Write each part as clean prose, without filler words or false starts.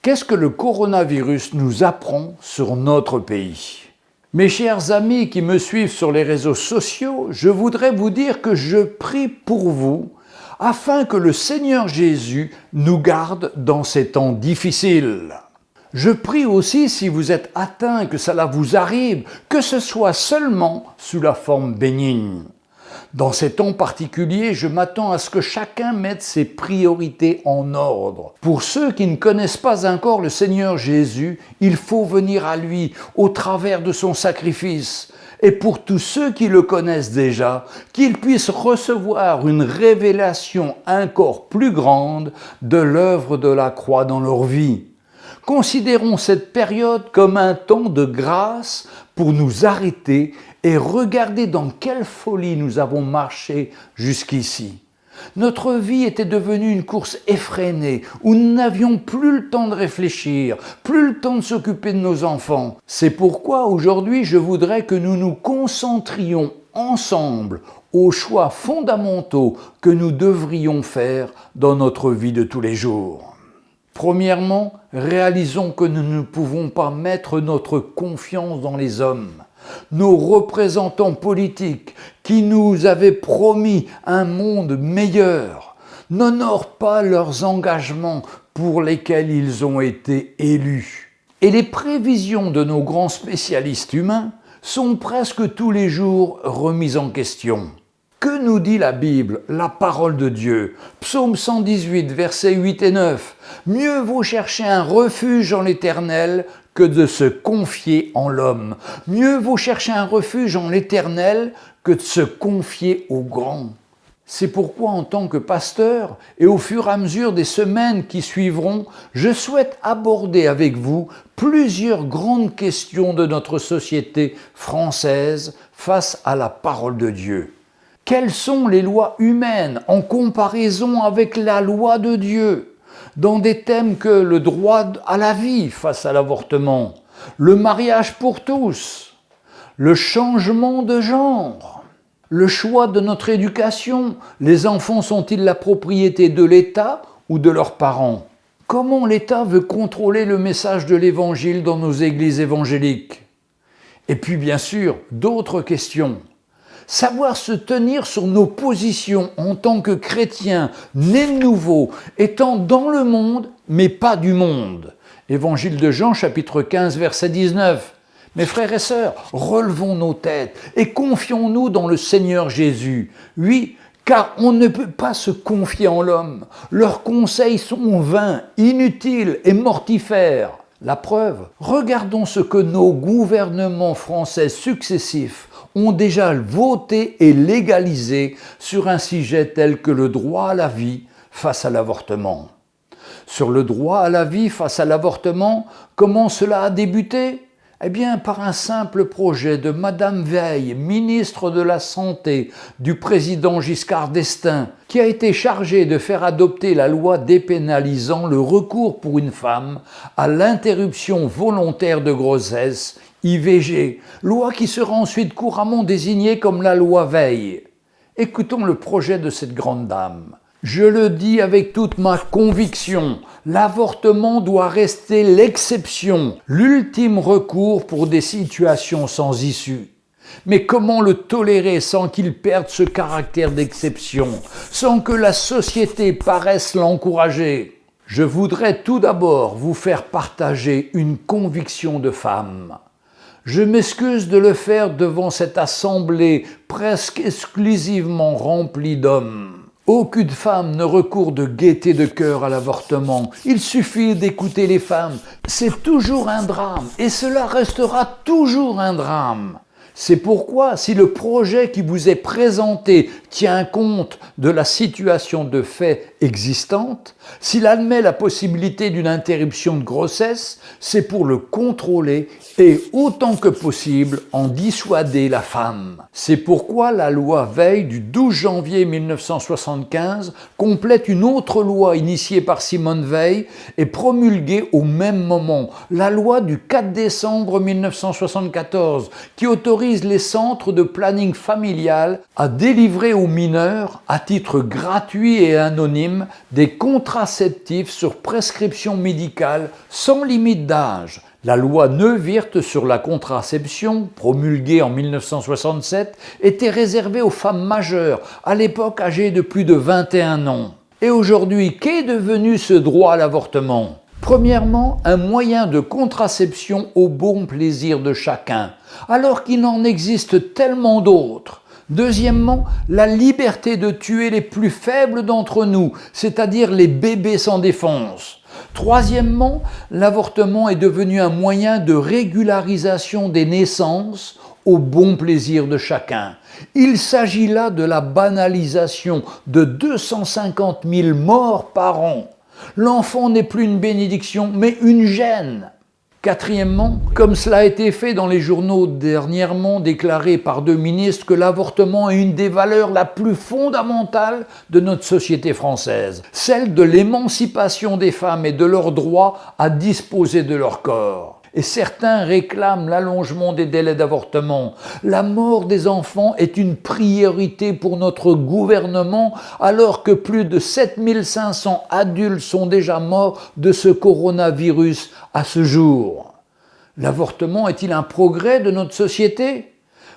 Qu'est-ce que le coronavirus nous apprend sur notre pays? Mes chers amis qui me suivent sur les réseaux sociaux, je voudrais vous dire que je prie pour vous afin que le Seigneur Jésus nous garde dans ces temps difficiles. Je prie aussi, si vous êtes atteint, que cela vous arrive, que ce soit seulement sous la forme bénigne. Dans ces temps particuliers, je m'attends à ce que chacun mette ses priorités en ordre. Pour ceux qui ne connaissent pas encore le Seigneur Jésus, il faut venir à lui au travers de son sacrifice. Et pour tous ceux qui le connaissent déjà, qu'ils puissent recevoir une révélation encore plus grande de l'œuvre de la croix dans leur vie. Considérons cette période comme un temps de grâce pour nous arrêter et regarder dans quelle folie nous avons marché jusqu'ici. Notre vie était devenue une course effrénée où nous n'avions plus le temps de réfléchir, plus le temps de s'occuper de nos enfants. C'est pourquoi aujourd'hui je voudrais que nous nous concentrions ensemble aux choix fondamentaux que nous devrions faire dans notre vie de tous les jours. Premièrement, réalisons que nous ne pouvons pas mettre notre confiance dans les hommes. Nos représentants politiques qui nous avaient promis un monde meilleur n'honorent pas leurs engagements pour lesquels ils ont été élus. Et les prévisions de nos grands spécialistes humains sont presque tous les jours remises en question. Que nous dit la Bible, la parole de Dieu? Psaume 118, versets 8 et 9. « Mieux vaut chercher un refuge en l'Éternel que de se confier en l'homme. Mieux vaut chercher un refuge en l'Éternel que de se confier au grand. » C'est pourquoi, en tant que pasteur, et au fur et à mesure des semaines qui suivront, je souhaite aborder avec vous plusieurs grandes questions de notre société française face à la parole de Dieu. Quelles sont les lois humaines en comparaison avec la loi de Dieu dans des thèmes que le droit à la vie face à l'avortement, le mariage pour tous, le changement de genre, le choix de notre éducation, les enfants sont-ils la propriété de l'État ou de leurs parents? Comment l'État veut contrôler le message de l'Évangile dans nos églises évangéliques? Et puis bien sûr, d'autres questions. Savoir se tenir sur nos positions en tant que chrétiens, nés de nouveau, étant dans le monde, mais pas du monde. Évangile de Jean, chapitre 15, verset 19. Mes frères et sœurs, relevons nos têtes et confions-nous dans le Seigneur Jésus. Oui, car on ne peut pas se confier en l'homme. Leurs conseils sont vains, inutiles et mortifères. La preuve, regardons ce que nos gouvernements français successifs ont déjà voté et légalisé sur un sujet tel que le droit à la vie face à l'avortement. Sur le droit à la vie face à l'avortement, comment cela a débuté? Eh bien, par un simple projet de Madame Veil, ministre de la Santé du président Giscard d'Estaing, qui a été chargée de faire adopter la loi dépénalisant le recours pour une femme à l'interruption volontaire de grossesse, IVG, loi qui sera ensuite couramment désignée comme la loi Veil. Écoutons le projet de cette grande dame. Je le dis avec toute ma conviction, l'avortement doit rester l'exception, l'ultime recours pour des situations sans issue. Mais comment le tolérer sans qu'il perde ce caractère d'exception, sans que la société paraisse l'encourager? Je voudrais tout d'abord vous faire partager une conviction de femme. Je m'excuse de le faire devant cette assemblée presque exclusivement remplie d'hommes. Aucune femme ne recourt de gaieté de cœur à l'avortement. Il suffit d'écouter les femmes. C'est toujours un drame et cela restera toujours un drame. C'est pourquoi, si le projet qui vous est présenté tient compte de la situation de fait existante, s'il admet la possibilité d'une interruption de grossesse, c'est pour le contrôler et, autant que possible, en dissuader la femme. C'est pourquoi la loi Veil du 12 janvier 1975 complète une autre loi initiée par Simone Veil et promulguée au même moment, la loi du 4 décembre 1974, qui autorise les centres de planning familial à délivrer aux mineurs, à titre gratuit et anonyme, des contraceptifs sur prescription médicale sans limite d'âge. La loi Neuwirth sur la contraception, promulguée en 1967, était réservée aux femmes majeures, à l'époque âgées de plus de 21 ans. Et aujourd'hui, qu'est devenu ce droit à l'avortement ? Premièrement, un moyen de contraception au bon plaisir de chacun, alors qu'il en existe tellement d'autres. Deuxièmement, la liberté de tuer les plus faibles d'entre nous, c'est-à-dire les bébés sans défense. Troisièmement, l'avortement est devenu un moyen de régularisation des naissances au bon plaisir de chacun. Il s'agit là de la banalisation de 250 000 morts par an. L'enfant n'est plus une bénédiction, mais une gêne. Quatrièmement, comme cela a été fait dans les journaux dernièrement, déclaré par 2 ministres que l'avortement est une des valeurs la plus fondamentales de notre société française, celle de l'émancipation des femmes et de leur droit à disposer de leur corps. Et certains réclament l'allongement des délais d'avortement. La mort des enfants est une priorité pour notre gouvernement, alors que plus de 7500 adultes sont déjà morts de ce coronavirus à ce jour. L'avortement est-il un progrès de notre société ?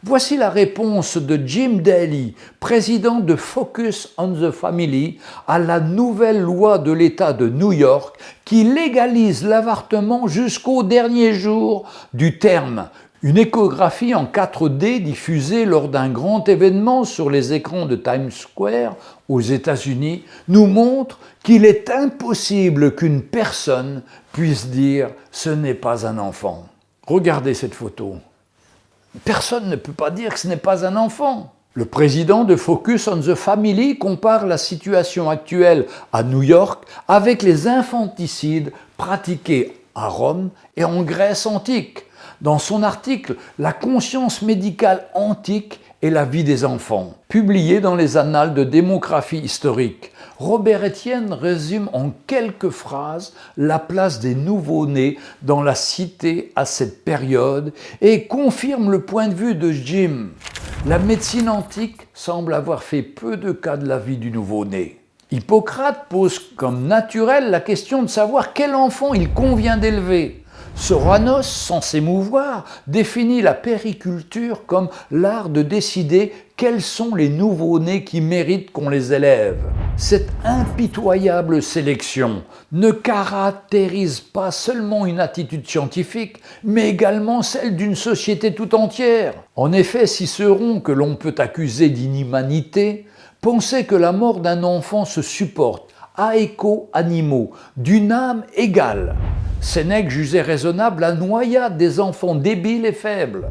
Voici la réponse de Jim Daly, président de Focus on the Family, à la nouvelle loi de l'État de New York qui légalise l'avortement jusqu'au dernier jour du terme. Une échographie en 4D diffusée lors d'un grand événement sur les écrans de Times Square aux États-Unis nous montre qu'il est impossible qu'une personne puisse dire « ce n'est pas un enfant ». Regardez cette photo. Personne ne peut pas dire que ce n'est pas un enfant. Le président de Focus on the Family compare la situation actuelle à New York avec les infanticides pratiqués à Rome et en Grèce antique. Dans son article « La conscience médicale antique et la vie des enfants », publié dans les Annales de démographie historique, Robert Estienne résume en quelques phrases la place des nouveau-nés dans la cité à cette période et confirme le point de vue de Jim. La médecine antique semble avoir fait peu de cas de la vie du nouveau-né. Hippocrate pose comme naturelle la question de savoir quel enfant il convient d'élever. Soranos, sans s'émouvoir, définit la périculture comme l'art de décider quels sont les nouveau-nés qui méritent qu'on les élève. Cette impitoyable sélection ne caractérise pas seulement une attitude scientifique, mais également celle d'une société tout entière. En effet, Cicéron, que l'on peut accuser d'inhumanité, pensait que la mort d'un enfant se supporte, aequo animo, d'une âme égale. Sénèque jugeait raisonnable la noyade des enfants débiles et faibles.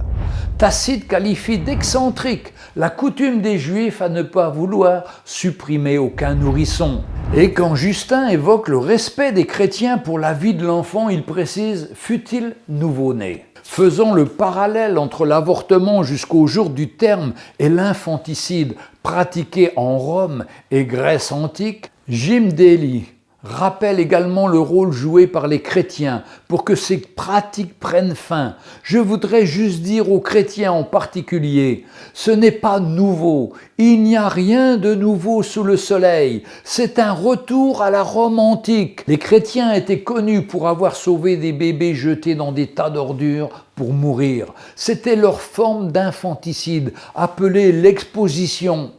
Tacite qualifie d'excentrique la coutume des Juifs à ne pas vouloir supprimer aucun nourrisson. Et quand Justin évoque le respect des chrétiens pour la vie de l'enfant, il précise « fut-il nouveau-né ». Faisant le parallèle entre l'avortement jusqu'au jour du terme et l'infanticide pratiqué en Rome et Grèce antique, Jim Daly rappelle également le rôle joué par les chrétiens pour que ces pratiques prennent fin. Je voudrais juste dire aux chrétiens en particulier, ce n'est pas nouveau, il n'y a rien de nouveau sous le soleil, c'est un retour à la Rome antique. Les chrétiens étaient connus pour avoir sauvé des bébés jetés dans des tas d'ordures pour mourir. C'était leur forme d'infanticide, appelée l'exposition.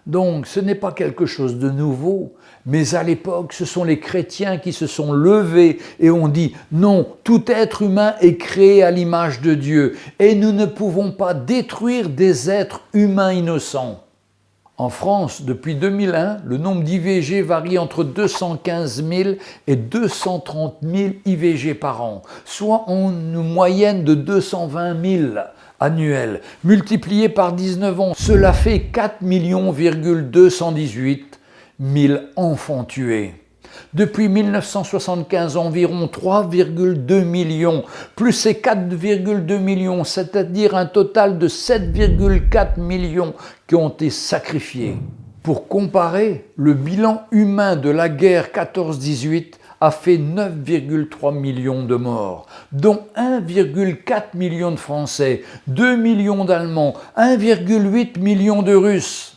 Donc ce n'est pas quelque chose de nouveau, mais à l'époque ce sont les chrétiens qui se sont levés et ont dit non, tout être humain est créé à l'image de Dieu et nous ne pouvons pas détruire des êtres humains innocents. En France, depuis 2001, le nombre d'IVG varie entre 215 000 et 230 000 IVG par an, soit en une moyenne de 220 000 annuels, multiplié par 19 ans. Cela fait 4 218 000 enfants tués. Depuis 1975, environ 3,2 millions, plus ces 4,2 millions, c'est-à-dire un total de 7,4 millions qui ont été sacrifiés. Pour comparer, le bilan humain de la guerre 14-18 a fait 9,3 millions de morts, dont 1,4 million de Français, 2 millions d'Allemands, 1,8 million de Russes.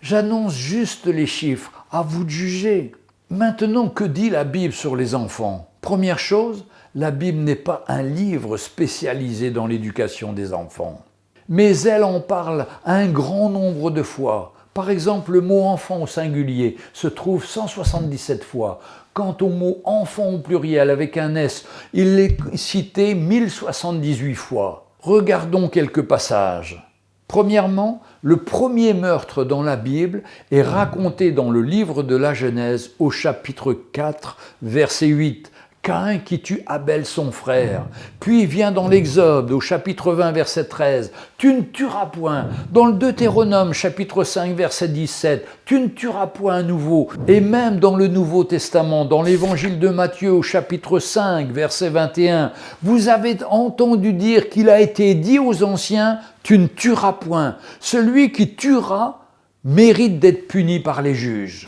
J'annonce juste les chiffres, à vous de juger. Maintenant, que dit la Bible sur les enfants? Première chose, la Bible n'est pas un livre spécialisé dans l'éducation des enfants. Mais elle en parle un grand nombre de fois. Par exemple, le mot enfant au singulier se trouve 177 fois. Quant au mot enfant au pluriel avec un S, il est cité 1078 fois. Regardons quelques passages. Premièrement, le premier meurtre dans la Bible est raconté dans le livre de la Genèse au chapitre 4, verset 8. Caïn qui tue Abel son frère. Puis vient dans l'Exode au chapitre 20 verset 13, tu ne tueras point. Dans le Deutéronome chapitre 5 verset 17, tu ne tueras point à nouveau. Et même dans le Nouveau Testament, dans l'évangile de Matthieu au chapitre 5 verset 21, vous avez entendu dire qu'il a été dit aux anciens, tu ne tueras point. Celui qui tuera mérite d'être puni par les juges.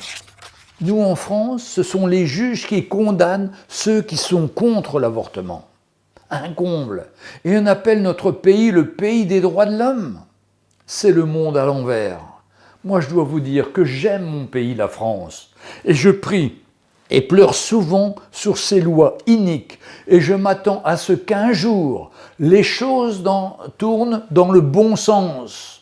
Nous, en France, ce sont les juges qui condamnent ceux qui sont contre l'avortement. Un comble. Et on appelle notre pays le pays des droits de l'homme. C'est le monde à l'envers. Moi, je dois vous dire que j'aime mon pays, la France. Et je prie et pleure souvent sur ces lois iniques. Et je m'attends à ce qu'un jour, les choses tournent dans le bon sens.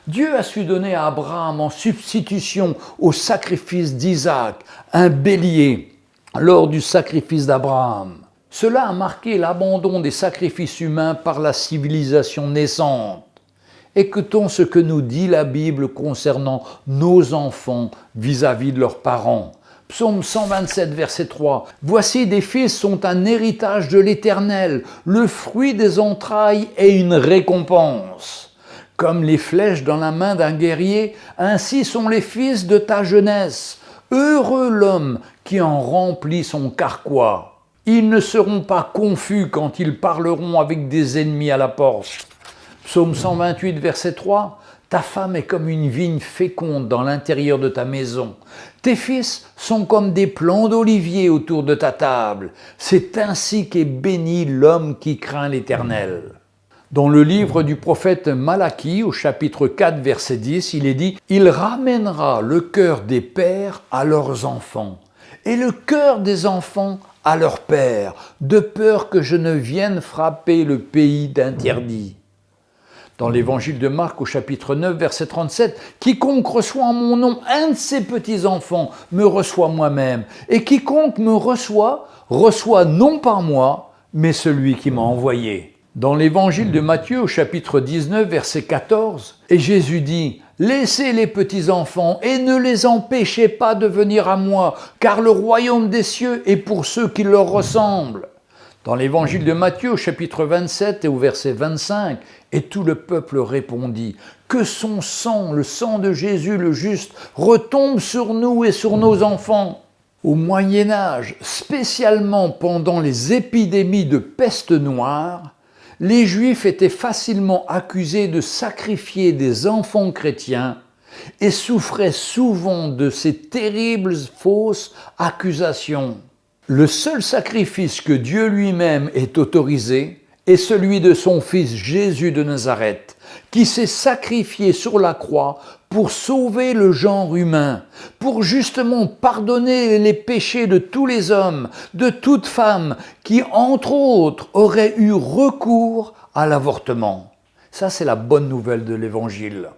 Dieu a su donner à Abraham en substitution au sacrifice d'Isaac un bélier lors du sacrifice d'Abraham. Cela a marqué l'abandon des sacrifices humains par la civilisation naissante. Écoutons ce que nous dit la Bible concernant nos enfants vis-à-vis de leurs parents. Psaume 127, verset 3. « Voici des fils sont un héritage de l'Éternel, le fruit des entrailles est une récompense. » Comme les flèches dans la main d'un guerrier, ainsi sont les fils de ta jeunesse. Heureux l'homme qui en remplit son carquois. Ils ne seront pas confus quand ils parleront avec des ennemis à la porte. Psaume 128, verset 3. Ta femme est comme une vigne féconde dans l'intérieur de ta maison. Tes fils sont comme des plants d'olivier autour de ta table. C'est ainsi qu'est béni l'homme qui craint l'Éternel. Dans le livre du prophète Malachie, au chapitre 4, verset 10, il est dit « Il ramènera le cœur des pères à leurs enfants, et le cœur des enfants à leurs pères, de peur que je ne vienne frapper le pays d'interdit. » Dans l'évangile de Marc, au chapitre 9, verset 37, « Quiconque reçoit en mon nom un de ses petits-enfants me reçoit moi-même, et quiconque me reçoit, reçoit non pas moi, mais celui qui m'a envoyé. » Dans l'évangile de Matthieu au chapitre 19, verset 14, et Jésus dit « Laissez les petits-enfants et ne les empêchez pas de venir à moi, car le royaume des cieux est pour ceux qui leur ressemblent. » Dans l'évangile de Matthieu au chapitre 27 et au verset 25, et tout le peuple répondit « Que son sang, le sang de Jésus le juste, retombe sur nous et sur nos enfants. » Au Moyen-Âge, spécialement pendant les épidémies de peste noire, les Juifs étaient facilement accusés de sacrifier des enfants chrétiens et souffraient souvent de ces terribles fausses accusations. Le seul sacrifice que Dieu lui-même ait autorisé est celui de son Fils Jésus de Nazareth, qui s'est sacrifié sur la croix pour sauver le genre humain, pour justement pardonner les péchés de tous les hommes, de toute femme qui, entre autres, auraient eu recours à l'avortement. Ça, c'est la bonne nouvelle de l'Évangile.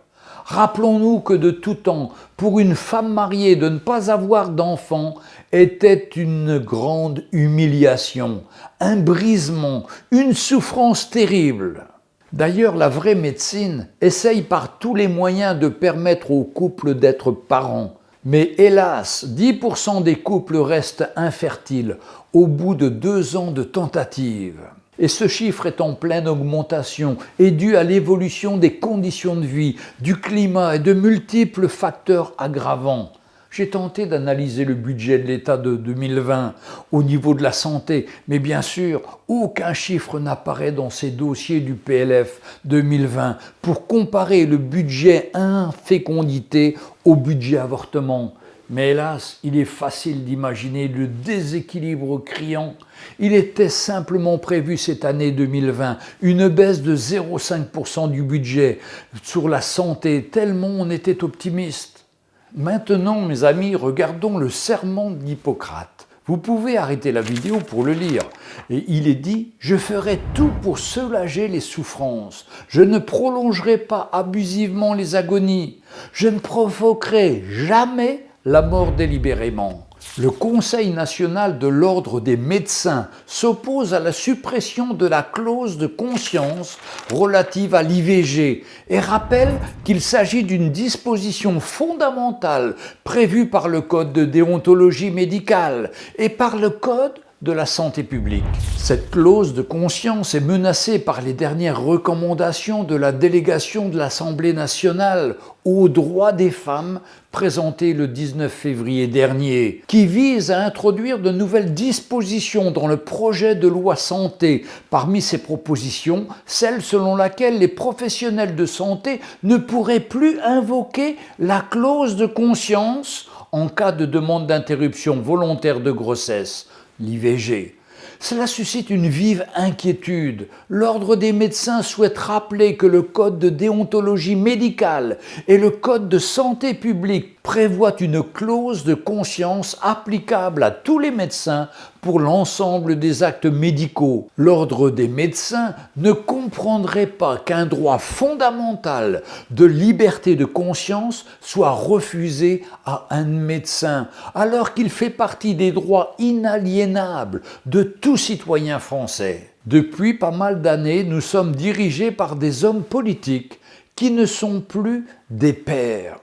Rappelons-nous que de tout temps, pour une femme mariée, de ne pas avoir d'enfant était une grande humiliation, un brisement, une souffrance terrible. D'ailleurs, la vraie médecine essaye par tous les moyens de permettre aux couples d'être parents. Mais hélas, 10% des couples restent infertiles au bout de 2 ans de tentatives. Et ce chiffre est en pleine augmentation et dû à l'évolution des conditions de vie, du climat et de multiples facteurs aggravants. J'ai tenté d'analyser le budget de l'État de 2020 au niveau de la santé, mais bien sûr, aucun chiffre n'apparaît dans ces dossiers du PLF 2020 pour comparer le budget infécondité au budget avortement. Mais hélas, il est facile d'imaginer le déséquilibre criant. Il était simplement prévu cette année 2020 une baisse de 0,5% du budget sur la santé, tellement on était optimiste. Maintenant, mes amis, regardons le serment d'Hippocrate. Vous pouvez arrêter la vidéo pour le lire. Et il est dit « Je ferai tout pour soulager les souffrances. Je ne prolongerai pas abusivement les agonies. Je ne provoquerai jamais la mort délibérément. » Le Conseil national de l'ordre des médecins s'oppose à la suppression de la clause de conscience relative à l'IVG et rappelle qu'il s'agit d'une disposition fondamentale prévue par le Code de déontologie médicale et par le Code de la santé publique. Cette clause de conscience est menacée par les dernières recommandations de la délégation de l'Assemblée nationale aux droits des femmes présentée le 19 février dernier, qui vise à introduire de nouvelles dispositions dans le projet de loi santé. Parmi ces propositions, celle selon laquelle les professionnels de santé ne pourraient plus invoquer la clause de conscience en cas de demande d'interruption volontaire de grossesse, l'IVG. Cela suscite une vive inquiétude. L'Ordre des médecins souhaite rappeler que le Code de déontologie médicale et le Code de santé publique prévoient une clause de conscience applicable à tous les médecins pour l'ensemble des actes médicaux. L'Ordre des médecins ne comprendrait pas qu'un droit fondamental de liberté de conscience soit refusé à un médecin, alors qu'il fait partie des droits inaliénables de tout citoyen français. Depuis pas mal d'années, nous sommes dirigés par des hommes politiques qui ne sont plus des pères.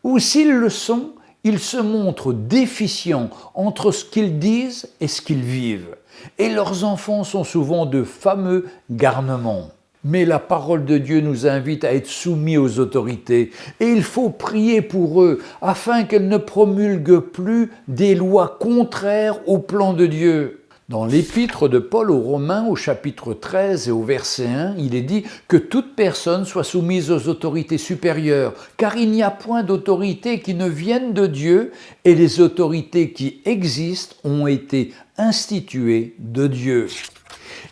Ou s'ils le sont, ils se montrent déficients entre ce qu'ils disent et ce qu'ils vivent. Et leurs enfants sont souvent de fameux garnements. Mais la parole de Dieu nous invite à être soumis aux autorités et il faut prier pour eux afin qu'elles ne promulguent plus des lois contraires au plan de Dieu. Dans l'épître de Paul aux Romains, au chapitre 13 et au verset 1, il est dit que toute personne soit soumise aux autorités supérieures, car il n'y a point d'autorité qui ne vienne de Dieu, et les autorités qui existent ont été instituées de Dieu.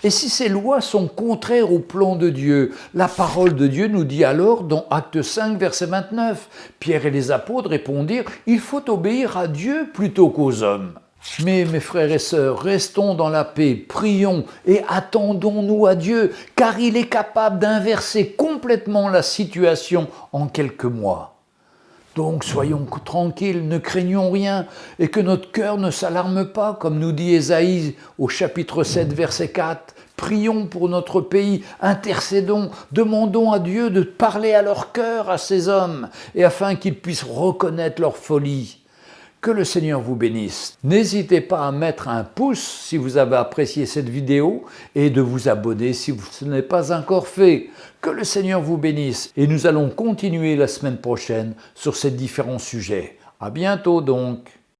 Et si ces lois sont contraires au plan de Dieu, la parole de Dieu nous dit alors dans Actes 5, verset 29, Pierre et les apôtres répondirent « Il faut obéir à Dieu plutôt qu'aux hommes ». Mais mes frères et sœurs, restons dans la paix, prions et attendons-nous à Dieu, car il est capable d'inverser complètement la situation en quelques mois. Donc soyons tranquilles, ne craignons rien, et que notre cœur ne s'alarme pas, comme nous dit Ésaïe au chapitre 7, verset 4. Prions pour notre pays, intercédons, demandons à Dieu de parler à leur cœur, à ces hommes, et afin qu'ils puissent reconnaître leur folie. Que le Seigneur vous bénisse. N'hésitez pas à mettre un pouce si vous avez apprécié cette vidéo et de vous abonner si ce n'est pas encore fait. Que le Seigneur vous bénisse et nous allons continuer la semaine prochaine sur ces différents sujets. À bientôt donc.